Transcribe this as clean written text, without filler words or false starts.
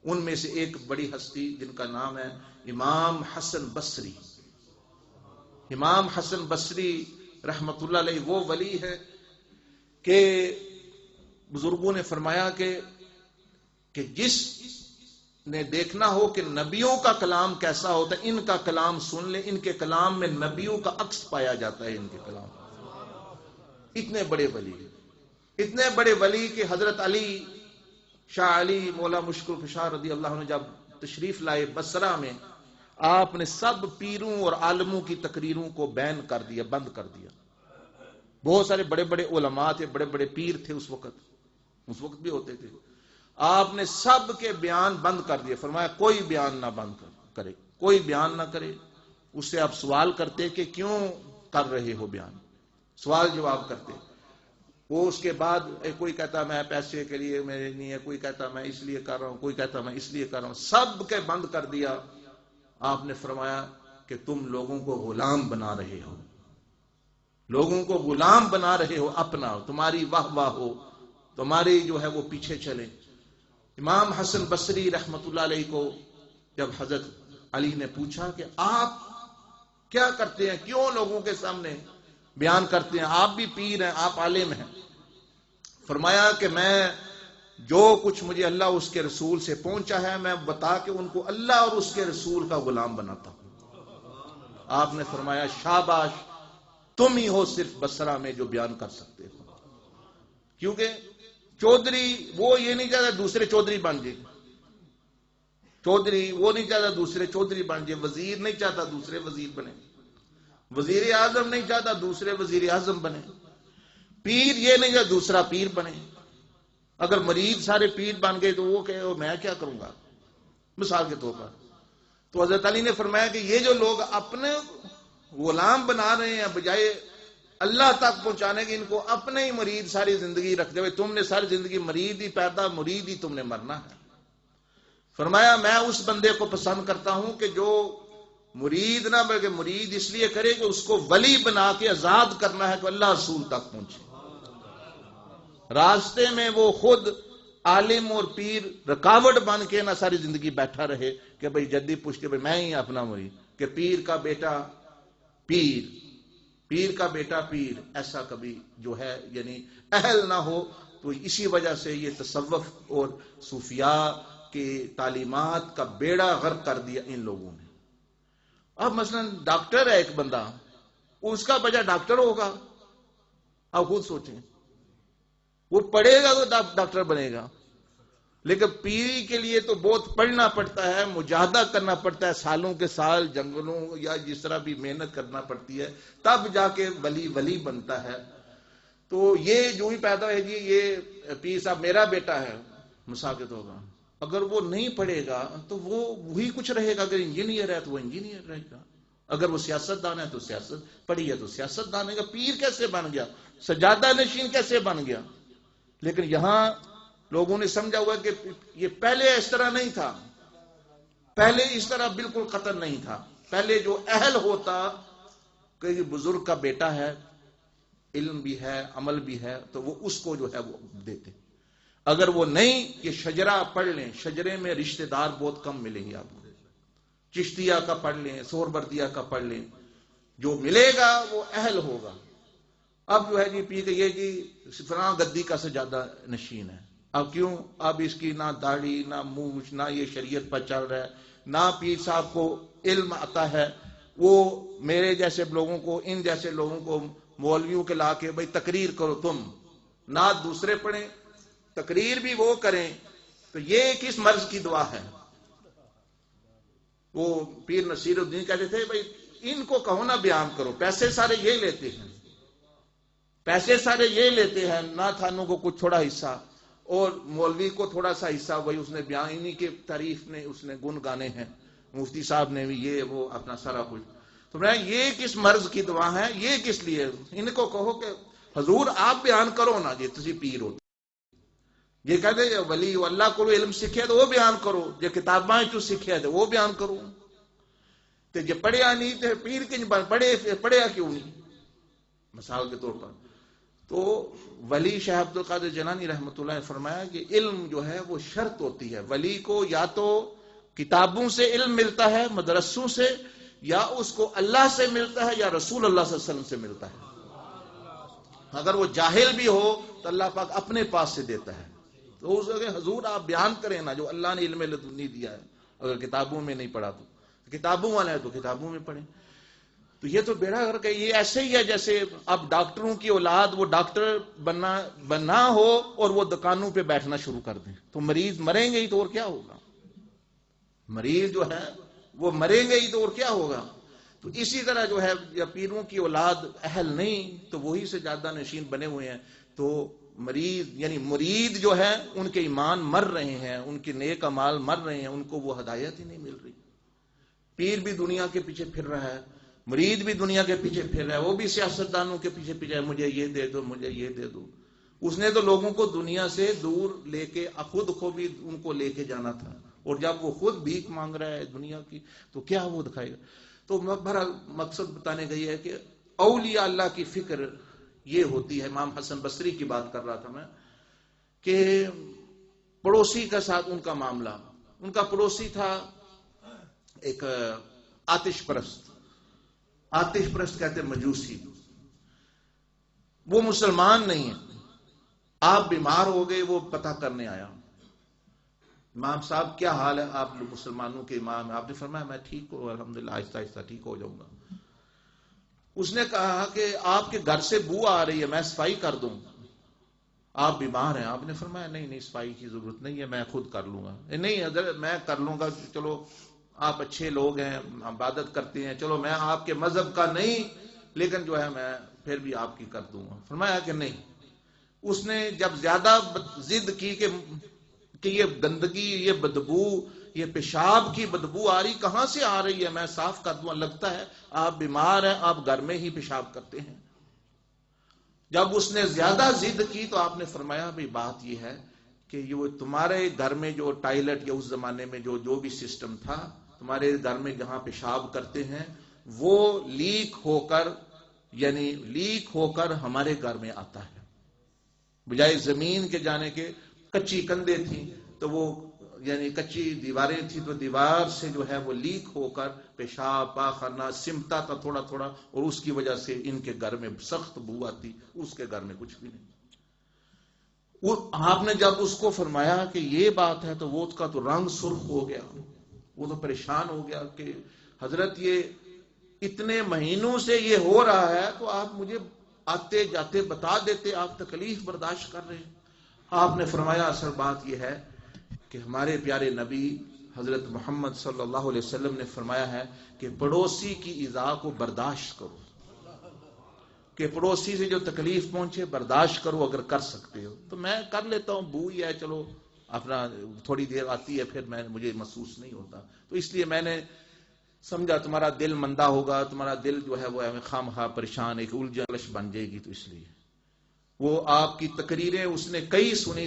ان میں سے ایک بڑی ہستی جن کا نام ہے امام حسن بصری. امام حسن بصری رحمت اللہ علیہ وہ ولی ہے کہ بزرگوں نے فرمایا کہ جس نے دیکھنا ہو کہ نبیوں کا کلام کیسا ہوتا ہے، ان کا کلام سن لے. ان کے کلام میں نبیوں کا عکس پایا جاتا ہے. ان کے کلام اتنے بڑے ولی، اتنے بڑے ولی کہ حضرت علی شاہ علی مولا مشکل کشا رضی اللہ عنہ جب تشریف لائے بصرہ میں، آپ نے سب پیروں اور عالموں کی تقریروں کو بین کر دیا، بند کر دیا. بہت سارے بڑے بڑے علماء تھے، بڑے بڑے پیر تھے اس وقت بھی ہوتے تھے. آپ نے سب کے بیان بند کر دیے. فرمایا کوئی بیان نہ بند کرے، کوئی بیان نہ کرے. اس سے آپ سوال کرتے کہ کیوں کر رہے ہو بیان، سوال جواب کرتے. وہ اس کے بعد کوئی کہتا میں پیسے کے لیے میرے نہیں ہے، کوئی کہتا میں اس لیے کر رہا ہوں، کوئی کہتا میں اس لیے کر رہا ہوں. سب کے بند کر دیا. آپ نے فرمایا کہ تم لوگوں کو غلام بنا رہے ہو، لوگوں کو غلام بنا رہے ہو اپنا، تمہاری واہ واہ ہو، تمہاری جو ہے وہ پیچھے چلے. امام حسن بصری رحمت اللہ علیہ کو جب حضرت علی نے پوچھا کہ آپ کیا کرتے ہیں، کیوں لوگوں کے سامنے بیان کرتے ہیں، آپ بھی پیر ہیں، آپ عالم ہیں. فرمایا کہ میں جو کچھ مجھے اللہ اس کے رسول سے پہنچا ہے میں بتا کے ان کو اللہ اور اس کے رسول کا غلام بناتا ہوں. آپ نے فرمایا شاباش، تم ہی ہو صرف بصرہ میں جو بیان کر سکتے ہو. کیونکہ چودھری وہ یہ نہیں چاہتا دوسرے چودھری بن جائے، چودھری وہ نہیں چاہتا دوسرے چودھری بن جائے، وزیر نہیں چاہتا دوسرے وزیر بنے، وزیر اعظم نہیں چاہتا دوسرے وزیر اعظم بنے، پیر یہ نہیں چاہتا دوسرا پیر بنے. اگر مرید سارے پیر بن گئے تو وہ کہ میں کیا کروں گا، مثال کے طور پر. تو حضرت علی نے فرمایا کہ یہ جو لوگ اپنے غلام بنا رہے ہیں بجائے اللہ تک پہنچانے کے، ان کو اپنے ہی مرید ساری زندگی رکھتے ہوئے، تم نے ساری زندگی مرید ہی پیدا، مرید ہی تم نے مرنا ہے. فرمایا میں اس بندے کو پسند کرتا ہوں کہ جو مرید نہ بلکہ مرید اس لیے کرے کہ اس کو ولی بنا کے آزاد کرنا ہے کہ اللہ رسول تک پہنچے. راستے میں وہ خود عالم اور پیر رکاوٹ بن کے نہ ساری زندگی بیٹھا رہے کہ بھئی جدی پوچھتے بھئی میں ہی اپنا مرید، کہ پیر کا بیٹا پیر، پیر کا بیٹا پیر، ایسا کبھی جو ہے یعنی اہل نہ ہو. تو اسی وجہ سے یہ تصوف اور صوفیاء کی تعلیمات کا بیڑا غرق کر دیا ان لوگوں نے. اب مثلا ڈاکٹر ہے ایک بندہ، اس کا بجا ڈاکٹر ہوگا، اب خود سوچیں، وہ پڑھے گا تو ڈاکٹر بنے گا، لیکن پیری کے لیے تو بہت پڑھنا پڑتا ہے، مجاہدہ کرنا پڑتا ہے، سالوں کے سال جنگلوں یا جس طرح بھی محنت کرنا پڑتی ہے، تب جا کے ولی بنتا ہے. تو یہ جو ہی پیدا ہے جی یہ پیر صاحب میرا بیٹا ہے مساقط ہوگا، اگر وہ نہیں پڑھے گا تو وہ وہی کچھ رہے گا. اگر انجینئر ہے تو وہ انجینئر رہے گا، اگر وہ سیاست دان ہے تو سیاست پڑھی ہے تو سیاست دان ہے گا. پیر کیسے بن گیا، سجادہ نشین کیسے بن گیا؟ لیکن یہاں لوگوں نے سمجھا ہوا کہ یہ پہلے اس طرح نہیں تھا، پہلے اس طرح بالکل قطر نہیں تھا. پہلے جو اہل ہوتا کہ بزرگ کا بیٹا ہے، علم بھی ہے عمل بھی ہے، تو وہ اس کو جو ہے وہ دیتے. اگر وہ نہیں کہ شجرہ پڑھ لیں، شجرے میں رشتہ دار بہت کم ملیں گے آپ کو. چشتیہ کا پڑھ لیں، سہروردیہ کا پڑھ لیں، جو ملے گا وہ اہل ہوگا. اب جو ہے جی پی کے یہ جی فلاں گدی کا سجادہ نشین ہے. اب کیوں؟ اب اس کی نہ داڑھی نہ مونچھ، نہ یہ شریعت پر چل رہا ہے، نہ پیر صاحب کو علم آتا ہے. وہ میرے جیسے لوگوں کو، ان جیسے لوگوں کو مولویوں کے لا کے بھئی تقریر کرو، تم نہ دوسرے پڑھیں تقریر بھی وہ کریں، تو یہ کس مرض کی دعا ہے؟ وہ پیر نصیر الدین کہتے تھے بھئی ان کو کہو نہ بیان کرو، پیسے سارے یہ لیتے ہیں، پیسے سارے یہ لیتے ہیں، نہ تھانوں کو کچھ تھوڑا حصہ اور مولوی کو تھوڑا سا حصہ، وہی اس نے بیان انہی کے تعریف نے اس نے گن گانے ہیں، مفتی صاحب نے بھی یہ وہ اپنا سارا کچھ. تو میں یہ کس مرض کی دعا ہے، یہ کس لیے؟ ان کو کہو کہ حضور آپ بیان کرو نا جی تسی پیر ہو. یہ کہتے ہیں ولی اللہ کو علم سکھے تو وہ بیان کرو، جو کتاباں جو سکھے تو وہ بیان کرو. تو جو پڑھیا نہیں تو پیر کے پڑھیا کیوں نہیں؟ مثال کے طور پر تو ولی شیخ عبد القادر جیلانی رحمۃ اللہ نے فرمایا کہ علم جو ہے وہ شرط ہوتی ہے. ولی کو یا تو کتابوں سے علم ملتا ہے، مدرسوں سے، یا اس کو اللہ سے ملتا ہے یا رسول اللہ صلی اللہ علیہ وسلم سے ملتا ہے. اگر وہ جاہل بھی ہو تو اللہ پاک اپنے پاس سے دیتا ہے. تو اس وقت حضور آپ بیان کریں نا جو اللہ نے علم لدنی دیا ہے. اگر کتابوں میں نہیں پڑھا تو کتابوں والا ہے تو کتابوں میں پڑھیں. تو یہ تو بیڑا کر کے یہ ایسے ہی ہے جیسے اب ڈاکٹروں کی اولاد وہ ڈاکٹر بننا ہو اور وہ دکانوں پہ بیٹھنا شروع کر دیں تو مریض مریں گے ہی تو اور کیا ہوگا. مریض جو ہے وہ مریں گے ہی تو اور کیا ہوگا. تو اسی طرح جو ہے یا پیروں کی اولاد اہل نہیں تو وہی سے زیادہ نشین بنے ہوئے ہیں. تو مریض یعنی مرید جو ہے ان کے ایمان مر رہے ہیں، ان کے نیک اعمال مر رہے ہیں، ان کو وہ ہدایت ہی نہیں مل رہی. پیر بھی دنیا کے پیچھے پھر رہا ہے، مرید بھی دنیا کے پیچھے پھر رہا ہے، وہ بھی سیاستدانوں کے پیچھے پیچھے مجھے یہ دے دو مجھے یہ دے دو. اس نے تو لوگوں کو دنیا سے دور لے کے خود کو بھی ان کو لے کے جانا تھا، اور جب وہ خود بھیک مانگ رہا ہے دنیا کی تو کیا وہ دکھائے گا. تو بہرحال مقصد بتانے کا یہ ہے کہ اولیاء اللہ کی فکر یہ ہوتی ہے. امام حسن بصری کی بات کر رہا تھا میں کہ پڑوسی کے ساتھ ان کا معاملہ، ان کا پڑوسی تھا ایک آتش پرست کہتے مجوسی. وہ مسلمان نہیں ہے. آپ بیمار ہو گئے، وہ پتہ کرنے آیا، امام صاحب کیا حال ہے، آپ مسلمانوں کے امام ہیں. آپ نے فرمایا میں ٹھیک ہوں الحمدللہ، آہستہ آہستہ ٹھیک ہو جاؤں گا. اس نے کہا کہ آپ کے گھر سے بو آ رہی ہے، میں صفائی کر دوں، آپ بیمار ہیں. آپ نے فرمایا نہیں صفائی کی ضرورت نہیں ہے، میں خود کر لوں گا. نہیں حضرت میں کر لوں گا، چلو آپ اچھے لوگ ہیں، عبادت کرتے ہیں، چلو میں آپ کے مذہب کا نہیں لیکن جو ہے میں پھر بھی آپ کی کر دوں گا. فرمایا کہ نہیں. اس نے جب زیادہ ضد کی کہ یہ گندگی، یہ بدبو، یہ پیشاب کی بدبو آ رہی کہاں سے آ رہی ہے، میں صاف کر دوں. لگتا ہے آپ بیمار ہیں، آپ گھر میں ہی پیشاب کرتے ہیں. جب اس نے زیادہ ضد کی تو آپ نے فرمایا بھئی بات یہ ہے کہ یہ تمہارے گھر میں جو ٹائلٹ یا اس زمانے میں جو بھی سسٹم تھا تمہارے گھر میں جہاں پیشاب کرتے ہیں وہ لیک ہو کر ہمارے گھر میں آتا ہے. بجائے زمین کے جانے کے کچی کندے تھیں تو وہ یعنی کچی دیواریں تھیں تو دیوار سے جو ہے وہ لیک ہو کر پیشاب پاخانہ سمٹا تھا تھوڑا تھوڑا، اور اس کی وجہ سے ان کے گھر میں سخت بو آتی، اس کے گھر میں کچھ بھی نہیں. آپ نے جب اس کو فرمایا کہ یہ بات ہے تو وہ اس کا تو رنگ سرخ ہو گیا، وہ تو پریشان ہو گیا کہ حضرت یہ اتنے مہینوں سے یہ ہو رہا ہے تو آپ مجھے آتے جاتے بتا دیتے، آپ تکلیف برداشت کر رہے ہیں. آپ نے فرمایا اصل بات یہ ہے کہ ہمارے پیارے نبی حضرت محمد صلی اللہ علیہ وسلم نے فرمایا ہے کہ پڑوسی کی ایذا کو برداشت کرو، کہ پڑوسی سے جو تکلیف پہنچے برداشت کرو اگر کر سکتے ہو. تو میں کر لیتا ہوں، بو ہی ہے چلو اپنا تھوڑی دیر آتی ہے پھر مجھے محسوس نہیں ہوتا. تو اس لیے میں نے سمجھا تمہارا دل مندہ ہوگا، تمہارا دل جو ہے وہ خام خواہ پریشان ایک الجھن بن جائے گی. تو اس لیے وہ آپ کی تقریریں اس نے کئی سنی